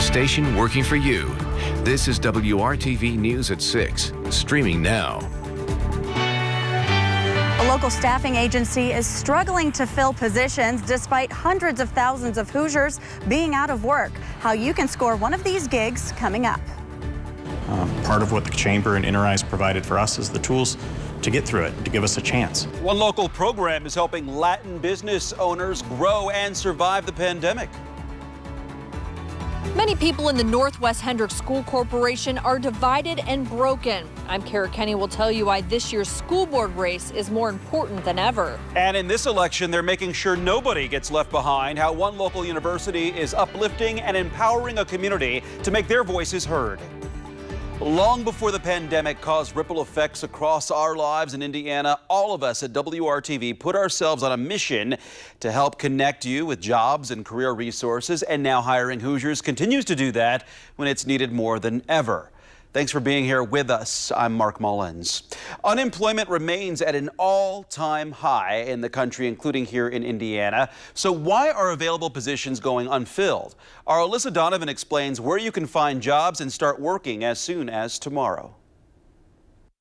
the station working for you. This is WRTV News at 6, streaming now. A local staffing agency is struggling to fill positions despite hundreds of thousands of Hoosiers being out of work. How you can score one of these gigs coming up. Part of what the Chamber and Interrise provided for us is the tools to get through it, to give us a chance. One local program is helping Latin business owners grow and survive the pandemic. Many people in the Northwest Hendricks School Corporation are divided and broken. I'm Kara Kenny will tell you why this year's school board race is more important than ever. And in this election, they're making sure nobody gets left behind. How one local university is uplifting and empowering a community to make their voices heard. Long before the pandemic caused ripple effects across our lives in Indiana, all of us at WRTV put ourselves on a mission to help connect you with jobs and career resources. And now Hiring Hoosiers continues to do that when it's needed more than ever. Thanks for being here with us. I'm Mark Mullins. Unemployment remains at an all-time high in the country, including here in Indiana. So why are available positions going unfilled? Our Alyssa Donovan explains where you can find jobs and start working as soon as tomorrow.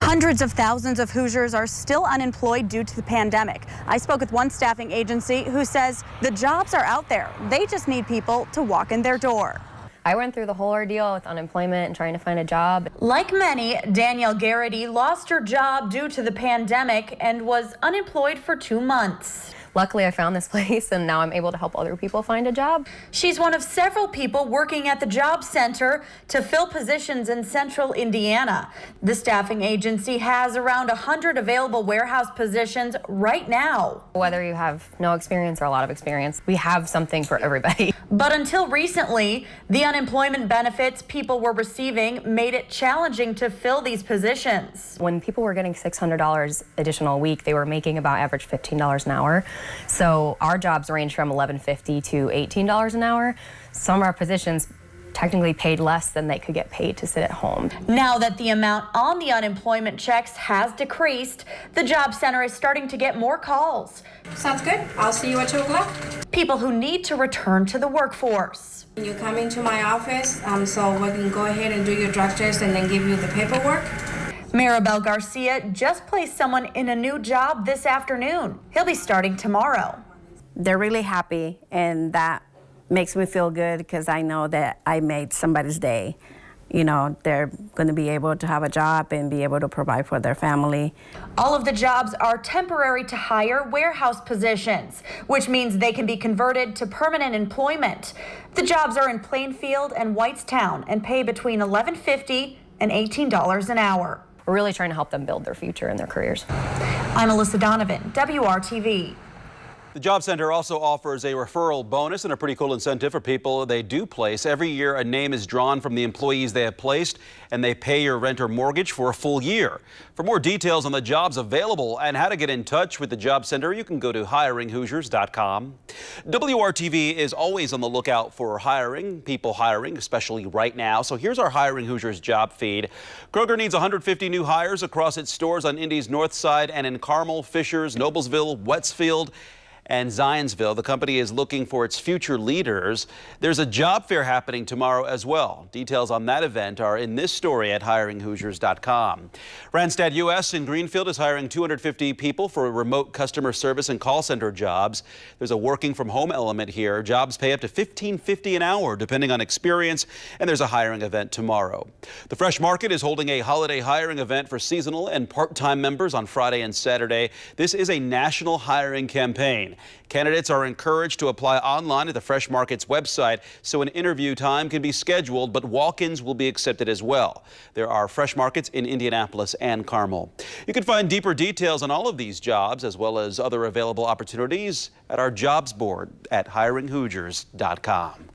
Hundreds of thousands of Hoosiers are still unemployed due to the pandemic. I spoke with one staffing agency who says the jobs are out there. They just need people to walk in their door. I went through the whole ordeal with unemployment and trying to find a job. Like many, Danielle Garrity lost her job due to the pandemic and was unemployed for 2 months. Luckily, I found this place and now I'm able to help other people find a job. She's one of several people working at the job center to fill positions in central Indiana. The staffing agency has around 100 available warehouse positions right now. Whether you have no experience or a lot of experience, we have something for everybody. But until recently, the unemployment benefits people were receiving made it challenging to fill these positions. When people were getting $600 additional a week, they were making about average $15 an hour. So our jobs range from $11.50 to $18 an hour. Some of our positions technically paid less than they could get paid to sit at home. Now that the amount on the unemployment checks has decreased, the job center is starting to get more calls. Sounds good. I'll see you at 2 o'clock. People who need to return to the workforce. You come into my office, so we can go ahead and do your drug test and then give you the paperwork. Maribel Garcia just placed someone in a new job this afternoon. He'll be starting tomorrow. They're really happy, and that makes me feel good because I know that I made somebody's day. You know, they're going to be able to have a job and be able to provide for their family. All of the jobs are temporary to hire warehouse positions, which means they can be converted to permanent employment. The jobs are in Plainfield and Whitestown and pay between $11.50 and $18 an hour. We're really trying to help them build their future and their careers. I'm Alyssa Donovan, WRTV. The Job Center also offers a referral bonus and a pretty cool incentive for people they do place. Every year, a name is drawn from the employees they have placed, and they pay your rent or mortgage for a full year. For more details on the jobs available and how to get in touch with the Job Center, you can go to hiringhoosiers.com. WRTV is always on the lookout for people hiring, especially right now. So here's our Hiring Hoosiers job feed. Kroger needs 150 new hires across its stores on Indy's North Side and in Carmel, Fishers, Noblesville, Westfield, and Zionsville. The company is looking for its future leaders. There's a job fair happening tomorrow as well. Details on that event are in this story at hiringhoosiers.com. Branstad US in Greenfield is hiring 250 people for remote customer service and call center jobs. There's a working from home element here. Jobs pay up to $15.50 an hour depending on experience, and there's a hiring event tomorrow. The Fresh Market is holding a holiday hiring event for seasonal and part-time members on Friday and Saturday. This is a national hiring campaign. Candidates are encouraged to apply online at the Fresh Market's website, so an interview time can be scheduled, but walk-ins will be accepted as well. There are Fresh Markets in Indianapolis and Carmel. You can find deeper details on all of these jobs, as well as other available opportunities, at our jobs board at hiringhoosiers.com.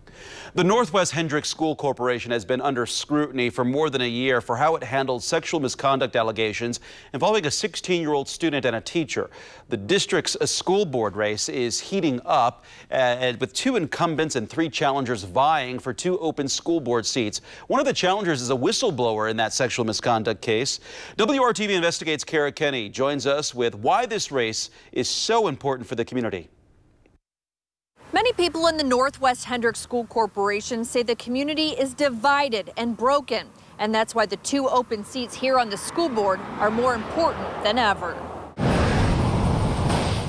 The Northwest Hendricks School Corporation has been under scrutiny for more than a year for how it handled sexual misconduct allegations involving a 16-year-old student and a teacher. The district's school board race is heating up with 2 incumbents and 3 challengers vying for 2 open school board seats. One of the challengers is a whistleblower in that sexual misconduct case. WRTV Investigates Kara Kenny joins us with why this race is so important for the community. Many people in the Northwest Hendricks School Corporation say the community is divided and broken, and that's why the 2 open seats here on the school board are more important than ever.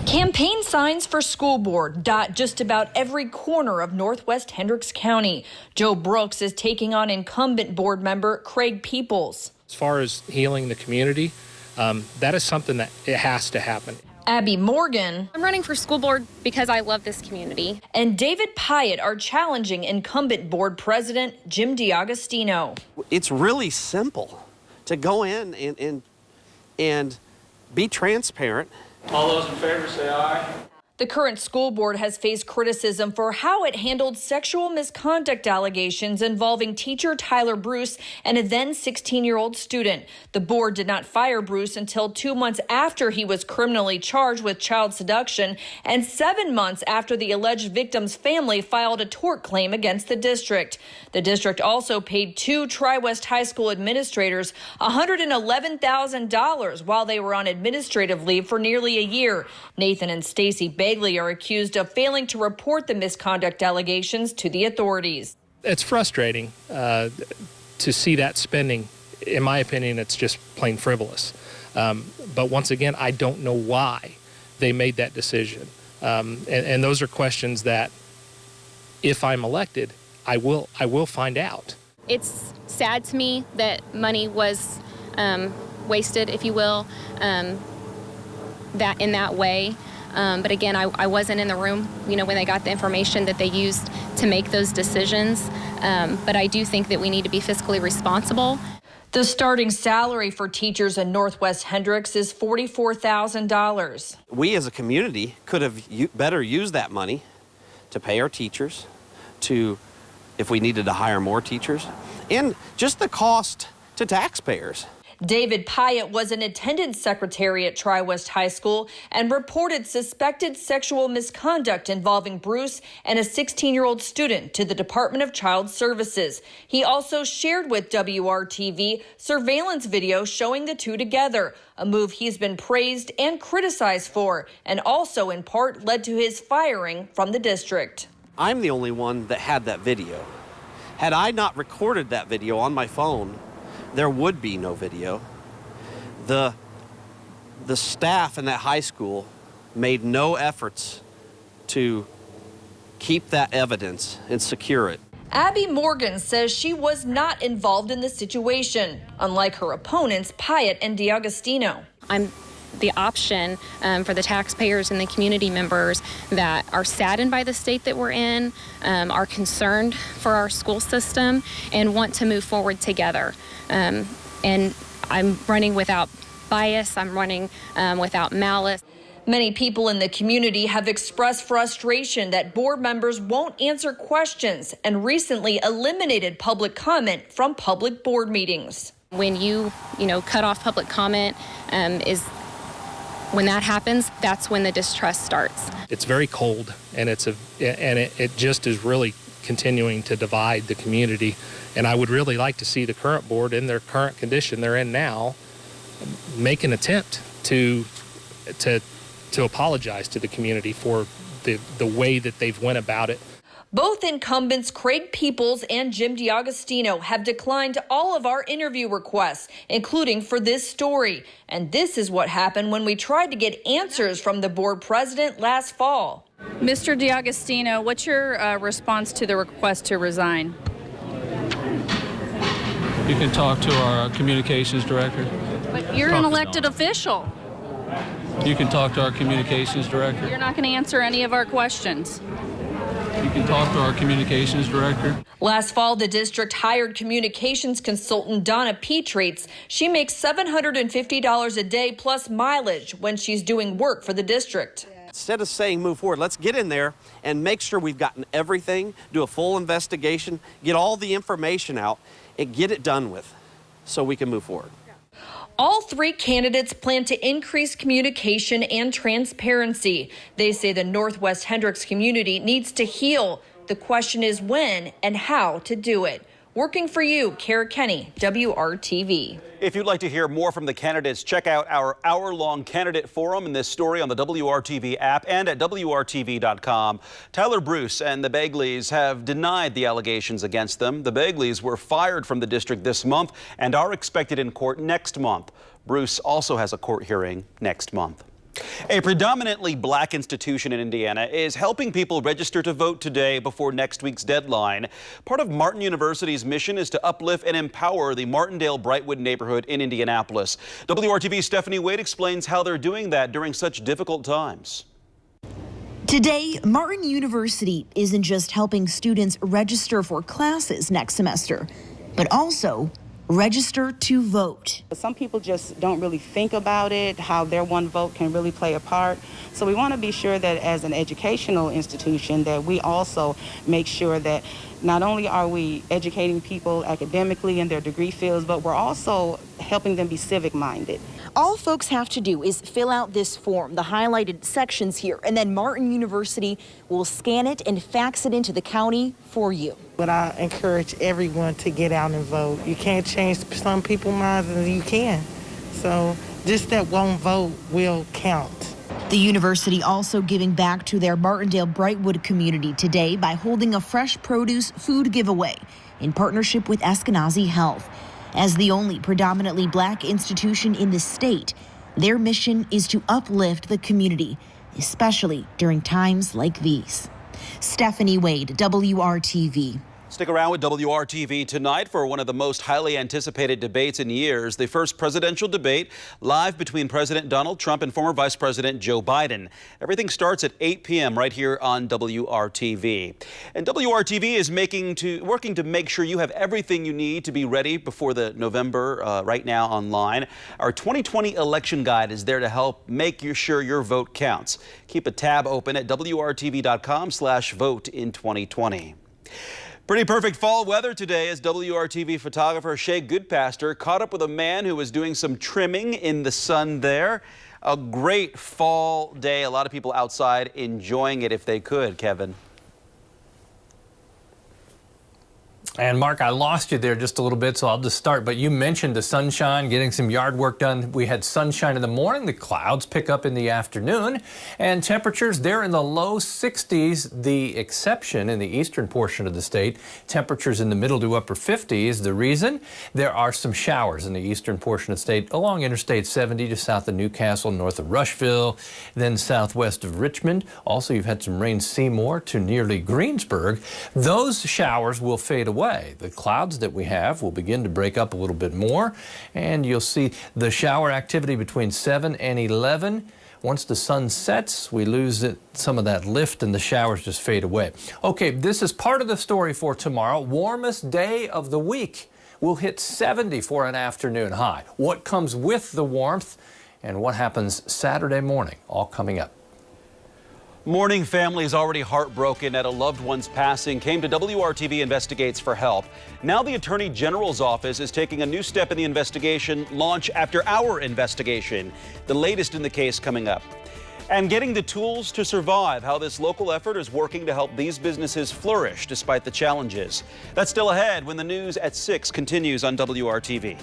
Campaign signs for school board dot just about every corner of Northwest Hendricks County. Joe Brooks is taking on incumbent board member Craig Peoples. As far as healing the community, that is something that it has to happen. Abby Morgan. I'm running for school board because I love this community. And David Pyatt are challenging incumbent board president Jim DiAgostino. It's really simple to go in and be transparent. All those in favor say aye. The current school board has faced criticism for how it handled sexual misconduct allegations involving teacher Tyler Bruce and a then 16-year-old student. The board did not fire Bruce until 2 months after he was criminally charged with child seduction and 7 months after the alleged victim's family filed a tort claim against the district. The district also paid 2 Tri-West High School administrators $111,000 while they were on administrative leave for nearly a year. Nathan and Stacy Bagley are accused of failing to report the misconduct allegations to the authorities. It's frustrating to see that spending. In my opinion, it's just plain frivolous. But once again, I don't know why they made that decision. And those are questions that, if I'm elected, I will find out. It's sad to me that money was wasted, if you will, that in that way. But again, I wasn't in the room, when they got the information that they used to make those decisions. But I do think that we need to be fiscally responsible. The starting salary for teachers in Northwest Hendricks is $44,000. We as a community could have better used that money to pay our teachers, if we needed to hire more teachers, and just the cost to taxpayers. David Pyatt was an attendance secretary at Tri-West High School and reported suspected sexual misconduct involving Bruce and a 16-year-old student to the Department of Child Services. He also shared with WRTV surveillance video showing the two together, a move he's been praised and criticized for, and also in part led to his firing from the district. I'm the only one that had that video. Had I not recorded that video on my phone, there would be no video. The staff in that high school made no efforts to keep that evidence and secure it. Abby Morgan says she was not involved in the situation, unlike her opponents, Pyatt and DiAgostino. I'm the option for the taxpayers and the community members that are saddened by the state that we're in, are concerned for our school system, and want to move forward together. And I'm running without bias. I'm running without malice. Many people in the community have expressed frustration that board members won't answer questions and recently eliminated public comment from public board meetings. When you cut off public comment, when that happens, that's when the distrust starts. It's very cold, and it just is really continuing to divide the community. And I would really like to see the current board in their current condition they're in now make an attempt to apologize to the community for the way that they've went about it. Both incumbents Craig Peoples and Jim DiAgostino have declined all of our interview requests, including for this story. And this is what happened when we tried to get answers from the board president last fall. Mr. DiAgostino, what's your response to the request to resign? You can talk to our communications director. But you're an elected official. You can talk to our communications director. You're not going to answer any of our questions. You can talk to our communications director. Last fall, the district hired communications consultant Donna Petrates. She makes $750 a day plus mileage when she's doing work for the district. Instead of saying move forward, let's get in there and make sure we've gotten everything, do a full investigation, get all the information out, and get it done with so we can move forward. All three candidates plan to increase communication and transparency. They say the Northwest Hendricks community needs to heal. The question is when and how to do it. Working for you, Kara Kenny, WRTV. If you'd like to hear more from the candidates, check out our hour-long candidate forum in this story on the WRTV app and at WRTV.com. Tyler Bruce and the Begleys have denied the allegations against them. The Begleys were fired from the district this month and are expected in court next month. Bruce also has a court hearing next month. A predominantly black institution in Indiana is helping people register to vote today before next week's deadline. Part of Martin University's mission is to uplift and empower the Martindale-Brightwood neighborhood in Indianapolis. WRTV's Stephanie Wade explains how they're doing that during such difficult times. Today, Martin University isn't just helping students register for classes next semester, but also register to vote. Some people just don't really think about it, how their one vote can really play a part. So we want to be sure that as an educational institution that we also make sure that not only are we educating people academically in their degree fields, but we're also helping them be civic minded. All folks have to do is fill out this form, the highlighted sections here, and then Martin University will scan it and fax it into the county for you. But I encourage everyone to get out and vote. You can't change some people's minds, and you can. So just that one vote will count. The university also giving back to their Martindale-Brightwood community today by holding a fresh produce food giveaway in partnership with Eskenazi Health. As the only predominantly black institution in the state, their mission is to uplift the community, especially during times like these. Stephanie Wade, WRTV. Stick around with WRTV tonight for one of the most highly anticipated debates in years, the first presidential debate live between President Donald Trump and former Vice President Joe Biden. Everything starts at 8 p.m. right here on WRTV. And WRTV is working to make sure you have everything you need to be ready before the November right now online. Our 2020 election guide is there to help make sure your vote counts. Keep a tab open at WRTV.com/vote in 2020. Pretty perfect fall weather today as WRTV photographer Shay Goodpaster caught up with a man who was doing some trimming in the sun there. A great fall day. A lot of people outside enjoying it if they could, Kevin. And Mark, I lost you there just a little bit, so I'll just start. But you mentioned the sunshine, getting some yard work done. We had sunshine in the morning. The clouds pick up in the afternoon. And temperatures, they're in the low 60s. The exception in the eastern portion of the state, temperatures in the middle to upper 50s. The reason? There are some showers in the eastern portion of the state along Interstate 70 to south of Newcastle, north of Rushville, then southwest of Richmond. Also, you've had some rain Seymour to nearly Greensburg. Those showers will fade away. The clouds that we have will begin to break up a little bit more, and you'll see the shower activity between 7 and 11. Once the sun sets, we lose some of that lift and the showers just fade away. Okay, this is part of the story for tomorrow. Warmest day of the week. We'll hit 70 for an afternoon high. What comes with the warmth and what happens Saturday morning, all coming up. Mourning families already heartbroken at a loved one's passing came to WRTV Investigates for help. Now the Attorney General's office is taking a new step in the investigation, launch after our investigation. The latest in the case coming up. And getting the tools to survive, how this local effort is working to help these businesses flourish despite the challenges. That's still ahead when the news at 6 continues on WRTV.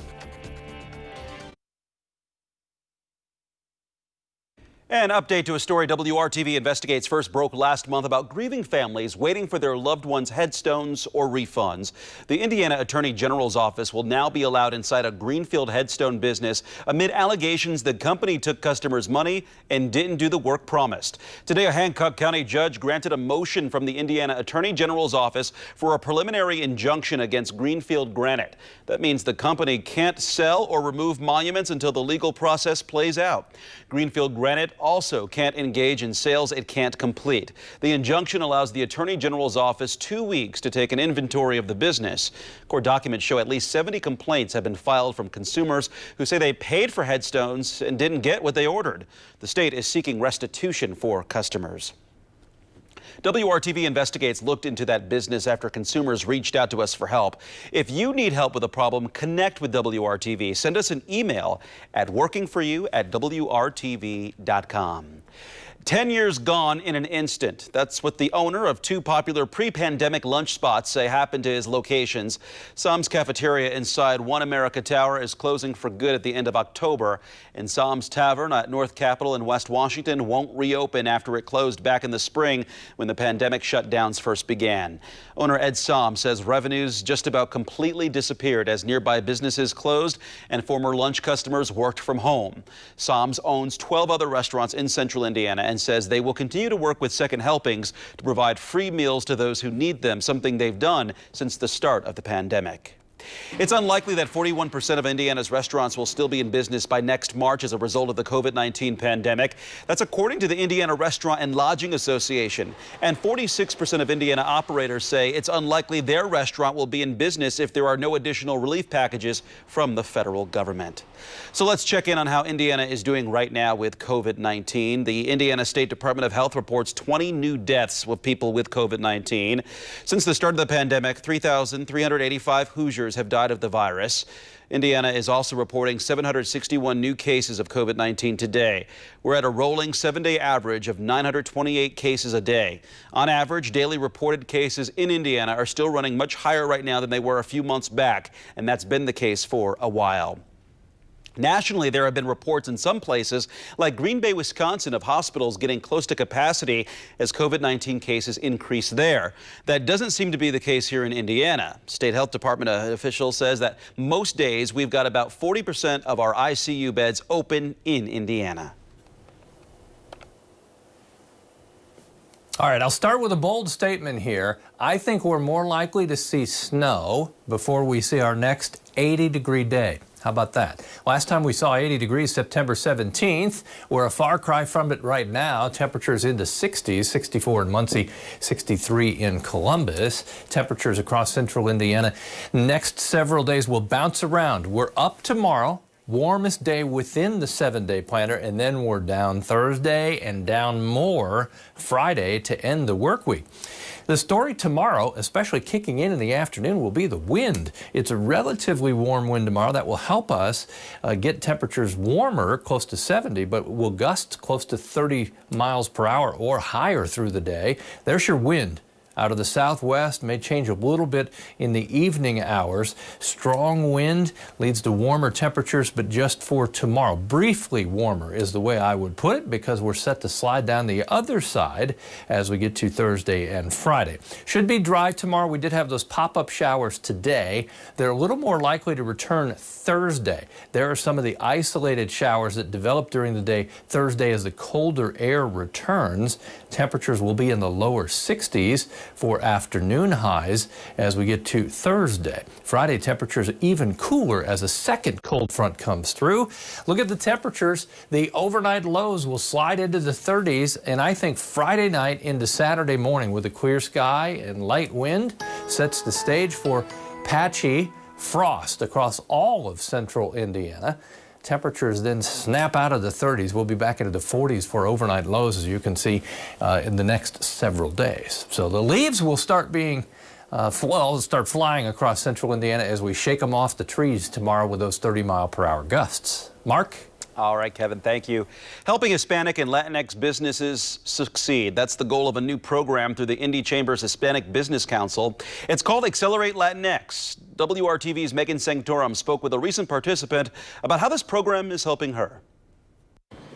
An update to a story WRTV Investigates first broke last month about grieving families waiting for their loved ones' headstones or refunds. The Indiana Attorney General's office will now be allowed inside a Greenfield headstone business amid allegations the company took customers' money and didn't do the work promised. Today, a Hancock County judge granted a motion from the Indiana Attorney General's office for a preliminary injunction against Greenfield Granite. That means the company can't sell or remove monuments until the legal process plays out. Greenfield Granite also can't engage in sales it can't complete. The injunction allows the Attorney General's office 2 weeks to take an inventory of the business. Court documents show at least 70 complaints have been filed from consumers who say they paid for headstones and didn't get what they ordered. The state is seeking restitution for customers. WRTV Investigates looked into that business after consumers reached out to us for help. If you need help with a problem, connect with WRTV. Send us an email at workingforyou@WRTV.com. 10 years gone in an instant. That's what the owner of two popular pre-pandemic lunch spots say happened to his locations. Sam's Cafeteria inside One America Tower is closing for good at the end of October. And Sam's Tavern at North Capitol in West Washington won't reopen after it closed back in the spring when the pandemic shutdowns first began. Owner Ed Sam says revenues just about completely disappeared as nearby businesses closed and former lunch customers worked from home. Sam's owns 12 other restaurants in central Indiana and says they will continue to work with Second Helpings to provide free meals to those who need them, something they've done since the start of the pandemic. It's unlikely that 41% of Indiana's restaurants will still be in business by next March as a result of the COVID-19 pandemic. That's according to the Indiana Restaurant and Lodging Association. And 46% of Indiana operators say it's unlikely their restaurant will be in business if there are no additional relief packages from the federal government. So let's check in on how Indiana is doing right now with COVID-19. The Indiana State Department of Health reports 20 new deaths with people with COVID-19. Since the start of the pandemic, 3,385 Hoosiers have died of the virus. Indiana is also reporting 761 new cases of COVID-19 today. We're at a rolling 7-day average of 928 cases a day. On average, daily reported cases in Indiana are still running much higher right now than they were a few months back, and that's been the case for a while. Nationally, there have been reports in some places like Green Bay, Wisconsin, of hospitals getting close to capacity as COVID-19 cases increase there. That doesn't seem to be the case here in Indiana. State Health Department official says that most days we've got about 40% of our ICU beds open in Indiana. All right, I'll start with a bold statement here. I think we're more likely to see snow before we see our next 80-degree day. How about that? Last time we saw 80 degrees, September 17th. We're a far cry from it right now. Temperatures in the 60s, 64 in Muncie, 63 in Columbus. Temperatures across central Indiana. Next several days will bounce around. We're up tomorrow, warmest day within the 7-day planner, and then we're down Thursday and down more Friday to end the work week. The story tomorrow, especially kicking in the afternoon, will be the wind. It's a relatively warm wind tomorrow that will help us get temperatures warmer, close to 70, but will gust close to 30 miles per hour or higher through the day. There's your wind. Out of the southwest, may change a little bit in the evening hours. Strong wind leads to warmer temperatures, but just for tomorrow. Briefly warmer is the way I would put it, because we're set to slide down the other side as we get to Thursday and Friday. Should be dry tomorrow. We did have those pop-up showers today. They're a little more likely to return Thursday. There are some of the isolated showers that develop during the day Thursday as the colder air returns. Temperatures will be in the lower 60s for afternoon highs as we get to Thursday. Friday, temperatures even cooler as a second cold front comes through. Look at the temperatures. The overnight lows will slide into the 30s, and I think Friday night into Saturday morning with a clear sky and light wind sets the stage for patchy frost across all of central Indiana. Temperatures then snap out of the 30s. We'll be back into the 40s for overnight lows, as you can see, in the next several days. So the leaves will start being, start flying across central Indiana as we shake them off the trees tomorrow with those 30-mile-per-hour gusts. Mark? All right, Kevin, thank you. Helping Hispanic and Latinx businesses succeed. That's the goal of a new program through the Indy Chamber's Hispanic Business Council. It's called Accelerate Latinx. WRTV's Megan Sanctorum spoke with a recent participant about how this program is helping her.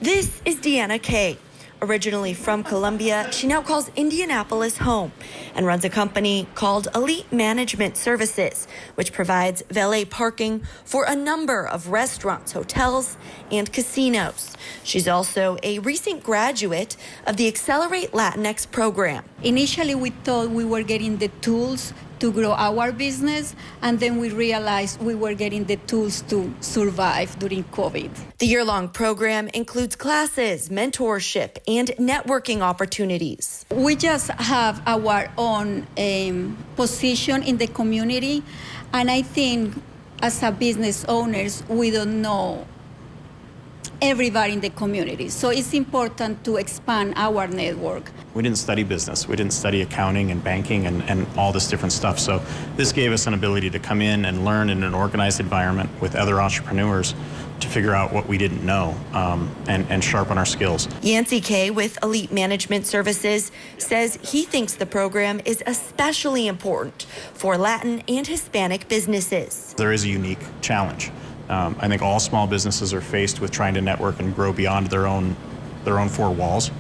This is Deanna Kay. Originally from Colombia, she now calls Indianapolis home and runs a company called Elite Management Services, which provides valet parking for a number of restaurants, hotels, and casinos. She's also a recent graduate of the Accelerate Latinx program. Initially, we thought we were getting the tools to grow our business, and then we realized we were getting the tools to survive during COVID. The year-long program includes classes, mentorship, and networking opportunities. We just have our own position in the community, and I think as a business owners, we don't know everybody in the community. So it's important to expand our network. We didn't study business. We didn't study accounting and banking and all this different stuff. So this gave us an ability to come in and learn in an organized environment with other entrepreneurs to figure out what we didn't know and sharpen our skills. Yancey Kay with Elite Management Services says he thinks the program is especially important for Latin and Hispanic businesses. There is a unique challenge. I think all small businesses are faced with trying to network and grow beyond their own four walls.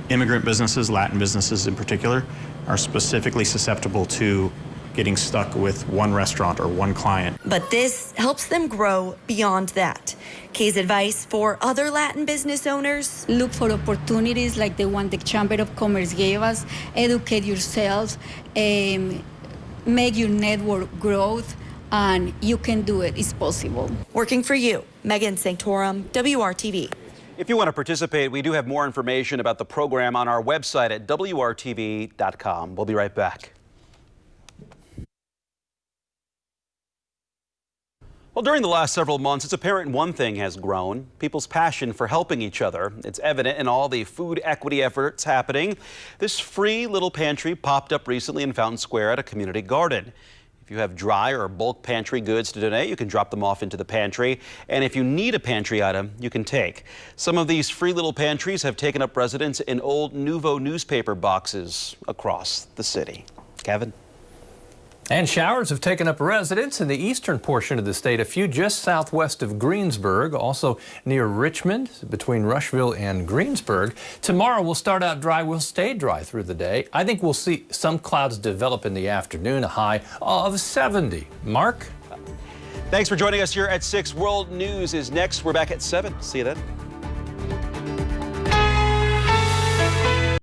Immigrant businesses, Latin businesses in particular, are specifically susceptible to getting stuck with one restaurant or one client. But this helps them grow beyond that. Kay's advice for other Latin business owners: look for opportunities like the one the Chamber of Commerce gave us, educate yourselves, make your network growth, and you can do it. It's possible. Working for you, Megan Sanctorum, WRTV. If you want to participate, we do have more information about the program on our website at WRTV.com. We'll be right back. Well, during the last several months, it's apparent one thing has grown: people's passion for helping each other. It's evident in all the food equity efforts happening. This free little pantry popped up recently in Fountain Square at a community garden. If you have dry or bulk pantry goods to donate, you can drop them off into the pantry. And if you need a pantry item, you can take. Some of these free little pantries have taken up residence in old Nouveau newspaper boxes across the city. Kevin? And showers have taken up residence in the eastern portion of the state, a few just southwest of Greensburg, also near Richmond, between Rushville and Greensburg. Tomorrow will start out dry, will stay dry through the day. I think we'll see some clouds develop in the afternoon, a high of 70. Mark? Thanks for joining us here at 6. World News is next. We're back at 7. See you then.